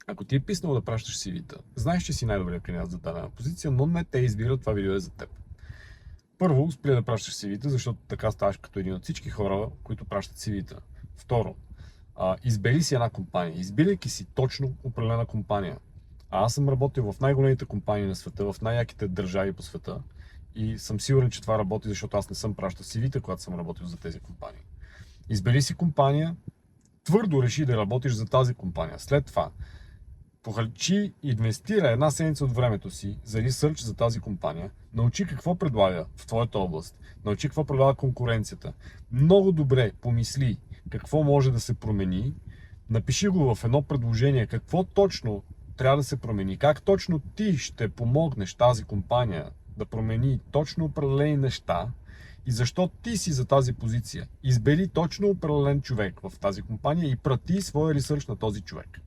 Ако ти е писнало да пращаш CV-та, знаеш, че си най-добрият кандидат за дадена позиция, но не те избират, това видео е за теб. Първо, спри да пращаш CV-та, защото така ставаш като един от всички хора, които пращат CV-та. Второ, избери си една компания. Избирайки си точно определена компания. Аз съм работил в най-големите компании на света, в най-яките държави по света и съм сигурен, че това работи, защото аз не съм пращал CV-та, когато съм работил за тези компании. Избери си компания, твърдо реши да работиш за тази компания. След това, похарчи, инвестира една седмица от времето си за ресърч за тази компания, научи какво предлага в твоята област, научи какво предлага конкуренцията. Много добре помисли какво може да се промени, напиши го в едно предложение, какво точно трябва да се промени, как точно ти ще помогнеш тази компания да промени точно определени неща и защо ти си за тази позиция. Избери точно определен човек в тази компания и прати своя ресърч на този човек.